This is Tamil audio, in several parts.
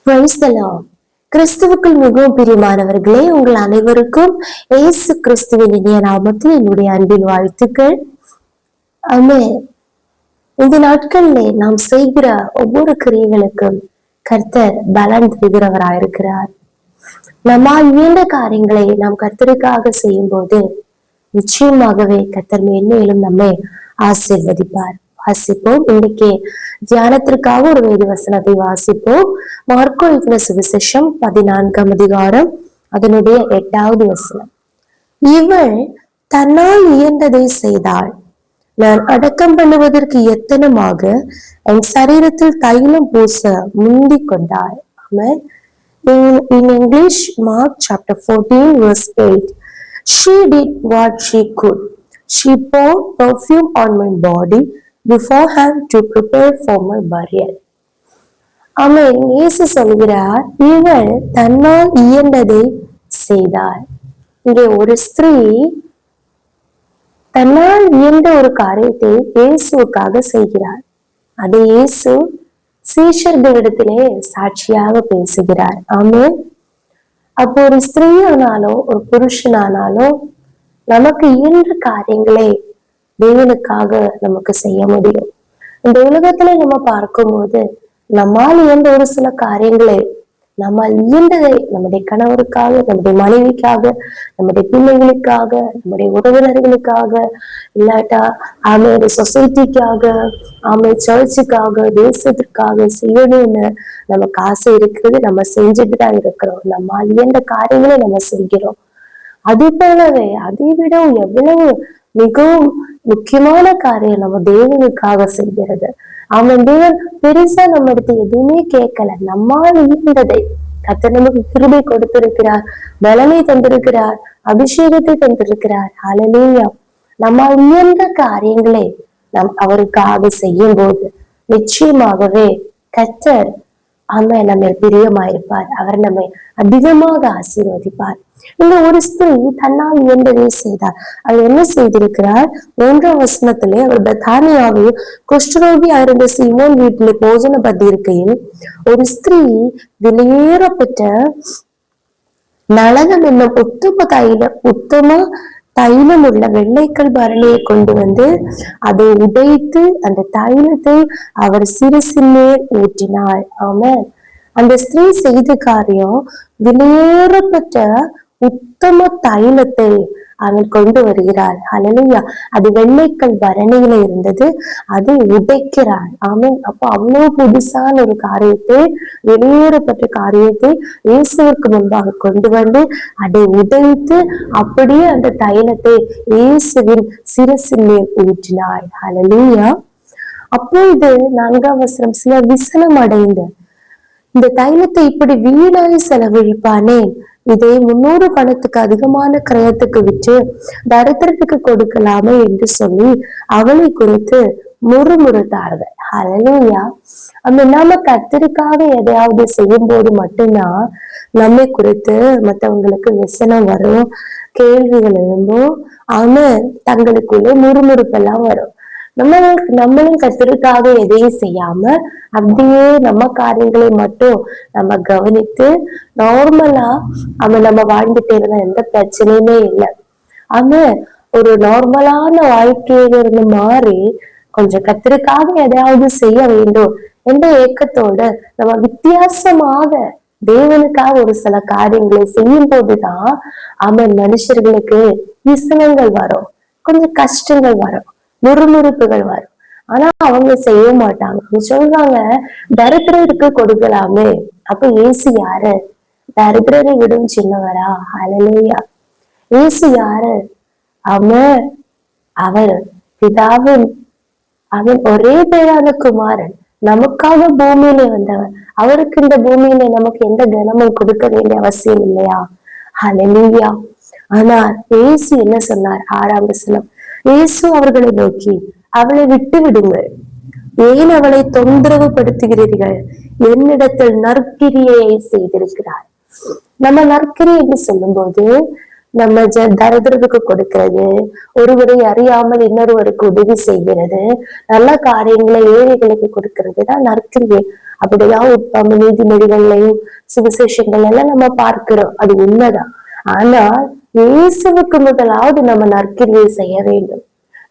Praise the Lord. கிறிஸ்துவுக்குள் மிகவும் பிரியமானவர்களே, உங்கள் அனைவருக்கும் இயேசு கிறிஸ்துவின் இனிய நாமத்தில் என்னுடைய அன்பின் வாழ்த்துக்கள். ஆமென். இந்த நாட்களிலே நாம் செய்கிற ஒவ்வொரு கிரியைகளுக்கும் கர்த்தர் பலன் தருகிறவராயிருக்கிறார். நம்மால் இயன்ற காரியங்களை நாம் கர்த்தருக்காக செய்யும் போது நிச்சயமாகவே கர்த்தர் மேன்மேலும் நம்மை ஆசீர்வதிப்பார். வாசிப்போம். இன்னைக்கு தியானத்திற்காக ஒரு வேத வசனத்தை வாசிப்போம். மார்க்கு எழுதின சுவிசேஷம் 14ஆம் அதிகாரம் அதனுடைய 8வது வசனம். இவள் தன்னால் இயன்றதை செய்தாள். நான் அடக்கம் பண்ணுவதற்கு எத்தனமாக என் சரீரத்தில் தைலம் பூச முந்திக் கொண்டாள். ஆமென். In English, Mark chapter 14 verse 8. She did what she could. She poured perfume on my body beforehand to prepare for my burial. ஆமென். இயேசு சொல்கிறார், இவள் தன்னால் இயன்றதை செய்தாள். இங்கே ஒரு ஸ்திரீ தன்னால் இயன்ற ஒரு காரியத்தை இயேசுவுக்காக செய்கிறார். அதை இயேசு சீஷர்களிடத்திலே சாட்சியாக பேசுகிறார். ஆமென். அப்போ ஒரு ஸ்திரீயானாலோ ஒரு புருஷனானாலோ நமக்கு இயன்ற காரியங்களை தேவனுக்காக நமக்கு செய்ய முடியும். இந்த உலகத்துல நம்ம பார்க்கும்போது நம்மால் இயன்ற ஒரு சில காரியங்களை நம்மால் இயன்றதை நம்முடைய கணவருக்காக, நம்முடைய மனைவிக்காக, நம்முடைய பிள்ளைகளுக்காக, நம்முடைய உறவினர்களுக்காக, இல்லாட்டா ஆமையோட சொசைட்டிக்காக, ஆமை சர்ச்சுக்காக, தேசத்திற்காக செய்யணும்னு நமக்கு ஆசை இருக்கிறது. நம்ம செஞ்சுட்டு தான் இருக்கிறோம். நம்மால் இயன்ற காரியங்களை நம்ம செய்கிறோம். அது போலவே அதை விட எவ்வளவு மிகவும் முக்கியமான காரியம் நம்ம தேவனுக்காக செய்கிறது. அவன் தேவன் பெருசா நம்ம எடுத்து எதுவுமே கேட்கல. நம்மால் இயன்றதை கர்த்தர் நமக்கு கிருபை கொடுத்திருக்கிறார், பலனை தந்திருக்கிறார், அபிஷேகத்தை தந்திருக்கிறார். ஹல்லேலூயா. நம்மால் இயன்ற காரியங்களை நாம் அவருக்காக செய்யும் போது நிச்சயமாகவே கர்த்தர் நம்ம பிரியமாயிருப்பார். அவர் நம்மை அதிகமாக ஆசீர்வதிப்பார். இந்த ஒரு ஸ்திரீ தன்னால் இயன்றதை செய்தார். அவர் என்ன செய்திருக்கிறார்? 1ஆம் வசனத்திலே அவர் பெத்தானியாவில் குஷ்டரோகி இருந்த சீமோன் வீட்டிலே போஜன பந்தி இருக்கையில் ஒரு ஸ்திரீ வெளியேறப்பட்ட நலகம் என்னும் உத்தம தைலம் உள்ள வெள்ளைக்கல் பரணியை கொண்டு வந்து அதை உடைத்து அந்த தைலத்தை அவர் சிறுசின் மேல் ஊற்றினாள். ஆமென். அந்த ஸ்திரீ செய்த காரியம் வெளியேறப்பட்ட உத்தம தைலத்தை அவள் கொண்டு வருகிறாள். ஹல்லேலூயா. அது வெள்ளைக்கல் பரணியில இருந்தது. அதை உடைக்கிறாள். ஆமென். அப்போ அவ்வளவு புதுசான ஒரு காரியத்தை, வெளியேறப்பட்ட காரியத்தை இயேசுவுக்கு முன்பாக கொண்டு வந்து அதை உடைத்து அப்படியே அந்த தைலத்தை இயேசுவின் சிரசின் மேல் ஊற்றினாள். ஹல்லேலூயா. அப்பொழுது 4ஆம் வசனம், சில விசனம் அடைந்த இந்த தைலத்தை இப்படி வீணாய் செலவழிப்பானே, இதை 300 பணத்துக்கு அதிகமான கிரயத்துக்கு விற்று தரித்திரத்துக்கு கொடுக்கலாமே என்று சொல்லி அவளை குறித்து முறுமுறுத்தார்கள். ஹல்லேலூயா. நாம கர்த்தருக்காக எதையாவது செய்யும் போது மட்டும்தான் நம்மை குறித்து மற்றவங்களுக்கு விசனம் வரும், கேள்விகள் எழும்பும். தங்களுக்குள்ளே முறுமுறுப்பெல்லாம் வரும். நம்மளும் கர்த்தருக்காக எதையும் செய்யாம அப்படியே நம்ம காரியங்களை மட்டும் நம்ம கவனித்து நார்மலா நம்ம வாழ்ந்துட்டே இருந்தா எந்த பிரச்சனையுமே இல்லை. ஒரு நார்மலான வாழ்க்கையில இருந்து மாறி கொஞ்சம் கர்த்தருக்காக எதையாவது செய்ய வேண்டும் என்ற ஏக்கத்தோட நம்ம வித்தியாசமாக தேவனுக்காக ஒரு சில காரியங்களை செய்யும் போதுதான் மனுஷர்களுக்கு விசனங்கள் வரும், கொஞ்சம் கஷ்டங்கள் வரும், முறுமுறுப்புகள் வரும். ஆனா அவங்க செய்ய மாட்டாங்க. சொல்றாங்க, தரித்திரருக்கு கொடுக்கலாமே. அப்ப இயேசு யாரு? தரித்திரரை விடும் சின்னவரா? ஹல்லேலூயா. இயேசு யாரு? அவர் பிதாவின் அவன் ஒரே பேரான குமாரன், நமக்காக பூமியில வந்தவர். அவருக்கு இந்த பூமியில நமக்கு எந்த கனமும் கொடுக்க வேண்டிய அவசியம் இல்லையா? ஹல்லேலூயா. ஆனால் இயேசு என்ன சொன்னார்? 6ஆம் வசனம், இயேசு அவர்களை நோக்கி, அவளை விட்டு விடுங்கள், ஏன் அவளை தொந்தரவு படுத்துகிறீர்கள்? என்னிடத்தில் நற்கிரியை செய்திருக்கிறார். நம்ம நற்கிரி என்று சொல்லும் போது நம்ம தரித்திரத்துக்கு கொடுக்கிறது, ஒருவரை அறியாமல் இன்னொருவருக்கு உதவி செய்கிறது, நல்ல காரியங்களை ஏழைகளுக்கு கொடுக்கிறது தான் நற்கிரியை. அப்படிதான் உத்தம நீதிமொழிகள்லையும் சுவிசேஷங்கள் எல்லாம் நம்ம பார்க்கிறோம். அது உண்மைதான். ஆனால் இயேசுவுக்கு முதலாவது நம்ம நற்கிரியை செய்ய வேண்டும்.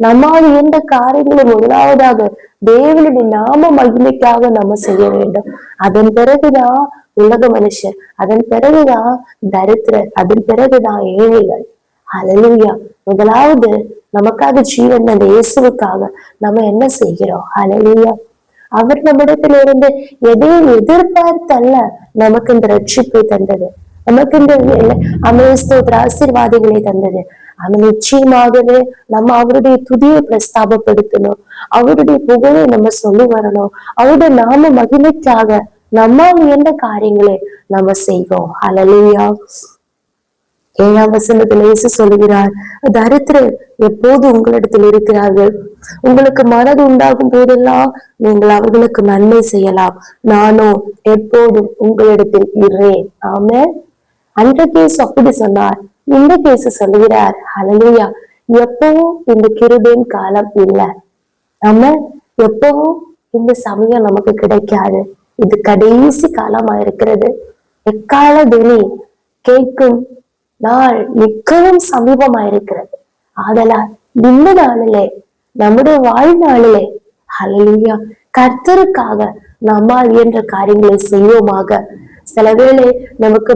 நம்மால் எந்த காரியங்களும் முதலாவதாக தேவனுடைய நாம மகிமைக்காக நம்ம செய்ய வேண்டும். அதன் பிறகுதான் உலக மனுஷர், அதன் பிறகுதான் தரித்திரர், அதன் பிறகுதான் ஏழைகள். ஹல்லேலூயா. முதலாவது நமக்காக ஜீவன் அந்த இயேசுவுக்காக நம்ம என்ன செய்கிறோம்? ஹல்லேலூயா. அவர் நம்மிடத்துல இருந்து எதையும் எதிர்பார்த்தல்ல நமக்கு இந்த ரட்சிப்பை தந்தது, நமக்கு இந்த அமேஸ்தோத்திர ஆசீர்வாதங்களை தந்தது. அவன் நிச்சயமாகவே நம்ம அவருடைய துதியை பிரஸ்தாபப்படுத்தணும், அவருடைய புகழை நம்ம சொல்லி வரணும், அவருடைய நாம மகிமைக்காக நம்மால் எந்த காரியங்களை நம்ம செய்வோம். ஹல்லேலூயா. 7ஆம் வசனத்துல இயேசு சொல்லுகிறார், தரித்திரர் எப்போது உங்களிடத்தில் இருக்கிறார்கள், உங்களுக்கு மனது உண்டாகும் போதெல்லாம் நீங்கள் அவர்களுக்கு நன்மை செய்யலாம், நானோ எப்போதும் உங்களிடத்தில் இருக்கிறேன். ஆமென். அந்த கேஸ் அப்படி சொன்னார், இந்த கேஸ் சொல்லுகிறார். ஹல்லேலூயா. எப்பவும் இந்த கிருபையின் காலம் இல்லை. நம்ம எப்பவும் இந்த சமயம் நமக்கு கிடைக்காது. இது கடைசி காலமா இருக்கிறது. எக்கால துணி கேட்கும் நாள் மிகவும் சமீபமா இருக்கிறது. ஆதலால் இந்த நாளிலே, நம்முடைய வாழ்நாளிலே ஹல்லேலூயா கர்த்தருக்காக நம்மால் இயன்ற காரியங்களை செய்வோமாக. சில வேளை நமக்கு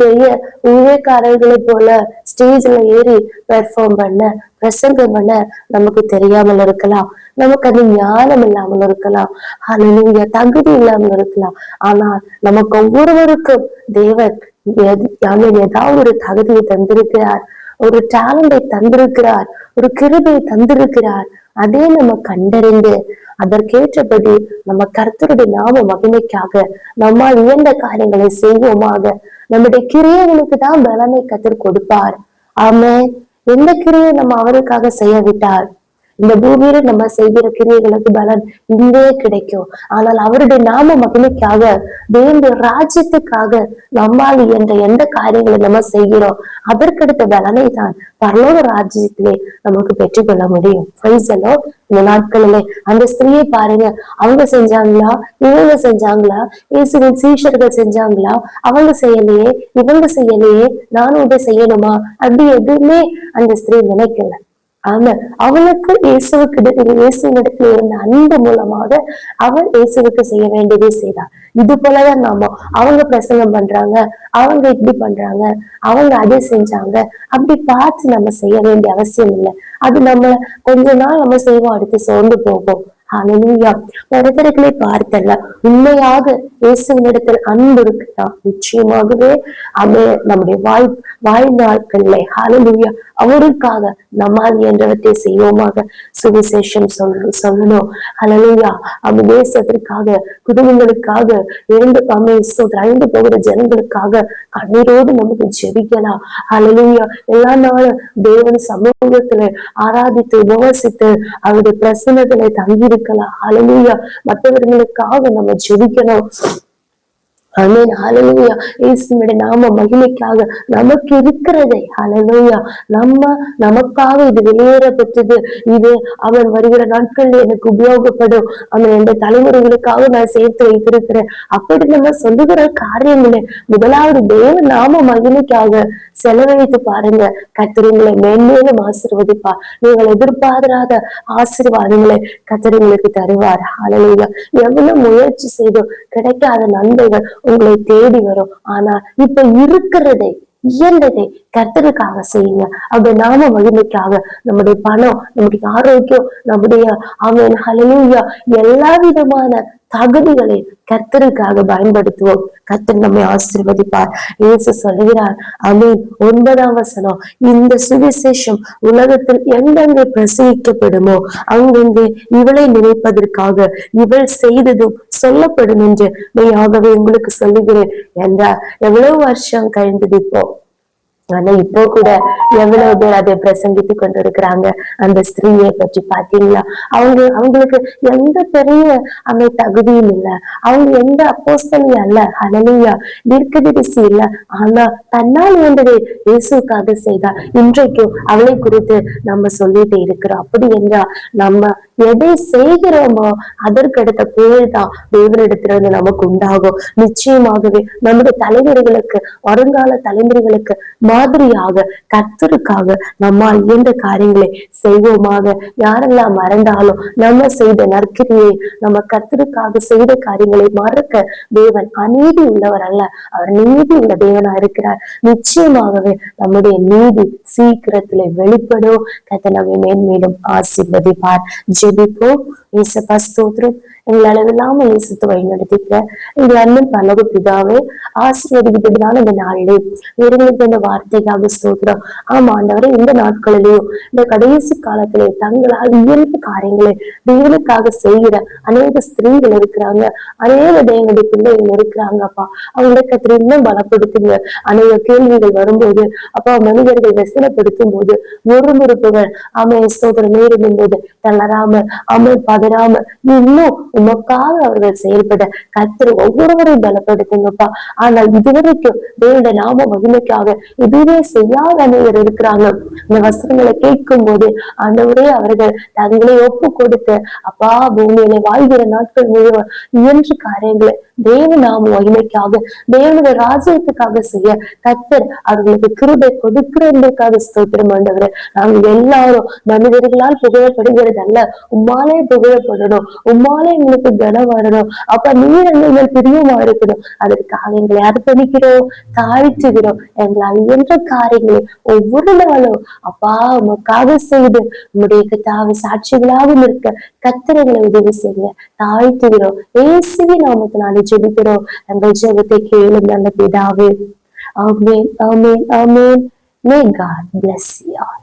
பெரிய ஊழியக்காரர்களை போல ஸ்டேஜ்ல ஏறி பெர்ஃபார்ம் பண்ண, பிரசங்கம் பண்ண நமக்கு தெரியாமல் இருக்கலாம், நமக்கு அது ஞானம் இல்லாமல் இருக்கலாம், ஹல்லேலூயா தகுதி இல்லாமல் இருக்கலாம். ஆனால் நமக்கு ஒவ்வொருவருக்கும் தேவன் ஏதாவது ஒரு தகுதியை தந்திருக்கிறார், ஒரு டேலண்டை தந்திருக்கிறார், ஒரு கிருபையை தந்திருக்கிறார். அதே நம்ம கண்டறிந்து அதற்கேற்றபடி நம்ம கர்த்தருடைய நாம மகிமைக்காக நம்மால் இயன்ற காரியங்களை செய்வோமாக. நம்முடைய கிரியைகளுக்கு தான் பலனை கர்த்தர் கொடுப்பார். ஆமென். எந்த கிரியை நம்ம அவருக்காக செய்ய விட்டால் இந்த பூமியில நம்ம செய்கிற கிரியைகளுக்கு பலன் இங்கே கிடைக்கும். ஆனால் அவருடைய நாம மகிமைக்காக, தேவனுடைய ராஜ்யத்துக்காக நம்மால் என்ற எந்த காரியங்களை நம்ம செய்கிறோம் அதற்கடுத்த பலனை தான் பரலோக ராஜ்யத்திலே நமக்கு பெற்றுக்கொள்ள முடியும். இந்த நாட்களிலே அந்த ஸ்திரீயை பாருங்க, அவங்க செஞ்சாங்களா, இவங்க செஞ்சாங்களா, இயேசுவின் சீஷர்கள் செஞ்சாங்களா, அவங்க செய்யலையே, இவங்க செய்யலையே, நானும் இதை செய்யணுமா, அப்படி எதுவுமே அந்த ஸ்திரீ நினைக்கல. ஆமா, அவளுக்கு இயேசுவிடத்துல இருந்த அன்பு மூலமாக அவள் இயேசுவுக்கு செய்ய வேண்டியதே செய்தாள். இது போலதான் நாம, அவங்க பிரசங்கம் பண்றாங்க, அவங்க இப்படி பண்றாங்க, அவங்க அதை செஞ்சாங்க, அப்படி பார்த்து நம்ம செய்ய வேண்டிய அவசியம் இல்லை. அது நம்ம கொஞ்ச நாள் நம்ம செய்வோம், அடுத்து சோர்ந்து போகும். ஹல்லேலூயா. மனிதர்களை பார்த்தல்ல, உண்மையாக இயேசுவினிடத்தில் அன்பு இருக்குதா, நிச்சயமாகவே நம்முடைய வாழ்நாட்கள்ல ஹல்லேலூயா அவருக்காக நம்மால் என்றவற்றை செய்வோமாக. சுவிசேஷம் சொல்லணும். ஹல்லேலூயா. தேசத்திற்காக, குடும்பங்களுக்காக, அழிந்து போகிற ஜனங்களுக்காக கண்ணீரோடு நமக்கு ஜெபிக்கலாம். ஹல்லேலூயா. எல்லா நாளும் தேவன் சமூகத்துல ஆராதித்து உபவாசித்து அவருடைய பிரசன்னத்துல தங்கி இருக்கலாம். ஹல்லேலூயா. மற்றவர்களுக்காக நம்ம ஜெபிக்கணும். ஆமென். ஹல்லேலூயா. இயேசுவினுடைய நாம மகிமைக்காக நமக்கு இருக்கிறதை ஹல்லேலூயா நமக்காக இது வெளியேறப்பட்டது, இது அவன் வருகிற நாட்கள்ல எனக்கு உபயோகப்படும், அவன் எந்த தலைமுறைகளுக்காக நான் சேர்த்து வைத்திருக்கிறேன், அப்படி நம்ம சொல்லுகிற காரியங்களை முதலாவது தேவ நாம மகிமைக்காக செலவழித்து பாருங்க. கர்த்தர் உங்களை மேன்மேலும் ஆசீர்வதிப்பார். நீங்கள் எதிர்பாராத ஆசீர்வாதங்களை கர்த்தர் உங்களுக்கு தருவார். ஹல்லேலூயா. எவ்வளவு முயற்சி செய்தும் கிடைக்காத நன்மைகள் உங்களை தேடி வரும். ஆனா இப்ப இருக்கிறதை இயன்றதை கர்த்தருக்காக செய்யுங்க. அப்படி நாம மகிமைக்காக, நம்முடைய பணம், நம்முடைய ஆரோக்கியம், நம்முடைய ஆமென் ஹல்லேலூயா எல்லா விதமான தகுதிகளை கர்த்தருக்காக பயன்படுத்துவோம். கர்த்தர் நம்மை ஆசீர்வதிப்பார். இயேசு சொல்கிறார், ஆமென். 9ஆம் வசனம், இந்த சுவிசேஷம் உலகத்தில் எங்கெங்கே பிரசங்கிக்கப்படுமோ அங்கெங்கே இவளை நினைப்பதற்காக இவள் செய்ததும் சொல்லப்படும் என்று மெய்யாகவே உங்களுக்கு சொல்லுகிறேன் என்றார். எவ்வளவு வருஷம் கழிந்தது இப்போ, ஆனா இப்போ கூட எவ்வளவு பேர் அதை பிரசங்கித்து கொண்டு இருக்கிறாங்க. அந்த ஸ்திரீயை பற்றி பாத்தீங்களா? அவங்களுக்கு எந்த பெரிய அந்த தகுதியும் இல்லை, அவங்க எந்த அப்போஸ்தலனும் அல்ல, ஹல்லேலூயா, தீர்க்கதரிசி இல்ல. ஆனா தன்னால் வேண்டதை இயேசுக்காக செய்தார். இன்றைக்கும் அவளை குறித்து நம்ம சொல்லிட்டு இருக்கிறோம். அப்படி என்றால் நம்ம எதை செய்கிறோமோ அதற்கு அடுத்த புகழ் தான் தேவனிடத்திலிருந்து நமக்கு உண்டாகும். நிச்சயமாகவே நம்முடைய தலைவர்களுக்கு, வருங்கால தலைமுறைகளுக்கு மாதிரியாக கர்த்தருக்காக நம்மால் இயன்ற காரியங்களை செய்வோமாக. யாரெல்லாம் மறந்தாலும் நம்ம செய்த நற்கிரியை, நம்ம கர்த்தருக்காக செய்த காரியங்களை மறக்க தேவன் அநீதி உள்ளவர் அல்ல, அவர் நீதி உள்ள தேவனா இருக்கிறார். நிச்சயமாகவே நம்முடைய நீதி சீக்கிரத்துல வெளிப்படும். கர்த்தர் நம்மை மேன்மேலும் ஆசீர்வதிப்பார். ஜெபிப்போம். இயேசுப்பா ஸ்தோத்திரம். எங்களை அளவில்லாமல் நேசித்து வழிநடத்திக்கிற எங்கள் அண்ணன் பரலோக பிதாவே, ஆசீர்வதிக்கிறதுனால இந்த நாளிலே இவர்களுக்கு இந்த வார்த்தைக்காக ஸ்தோத்திரம். ஆமா ஆண்டவரே, இந்த நாட்களிலேயும் இந்த கடைசி காலத்திலே தங்களால் இயல்பு காரியங்களை தேவனுக்காக செய்கிற அநேக ஸ்திரீகள் இருக்கிறாங்க, அநேக தேவனுடைய பிள்ளைகள் இருக்கிறாங்க. அப்பா, அவங்களுக்கு இன்னும் பலப்படுத்துங்க. அநேக கேள்விகள் வரும்போது, அப்பா, மனிதர்கள் வெசனப்படுத்தும் போது, முறுமுறுப்புகள் ஸ்தோத்திரம் நேரிடும் போது தளராம, பதறாம இன்னும் உமக்காக அவர்கள் செயல்பட கர்த்தர் ஒவ்வொருவரையும் பலப்படுத்துங்கப்பா. ஆனால் இதுவரைக்கும் தேவனுடைய நாம மகிமைக்காக எதுவுமே செய்யாத அனைவர் இருக்கிறாங்க. இந்த வசனங்களை கேட்கும் போது ஆண்டவரே, அவர்கள் தங்களை ஒப்பு கொடுத்து அப்பா பூமியில வாழ்கிற நாட்கள் முழுவதும் இயன்ற காரியங்களை தேவ நாம மகிமைக்காக, தேவனுடைய ராஜ்யத்துக்காக செய்ய கர்த்தர் அவர்களுக்கு கிருபை கொடுக்கிறதுக்காக ஸ்தோத்திரம் ஆண்டவரே. நாங்கள் எல்லாரும் மனிதர்களால் புகழப்படுகிறது அல்ல, உம்மாலே புகழப்படணும், உம்மாலே எங்களுக்கு கனம் வரணும். அப்ப நீர் எங்கள் பிரியமா இருக்கணும். அதற்காக எங்களை அர்ப்பணிக்கிறோம், தாழ்த்துகிறோம். எங்களால் இயன்ற காரியங்களை ஒவ்வொரு நாளும் அப்பா உமக்காக செய்து உம்முடைய கர்த்தாவை சாட்சிகளாக இருக்க கர்த்தர்களை உதவி செய்ய தாழ்த்துகிறோம். இயேசுவின் நாமத்தினாலே ஜெபிக்கிறோம். எங்கள் ஜெபத்தை கேளும் நல்ல பிதாவே. ஆமென், ஆமென், ஆமென். May God bless you all.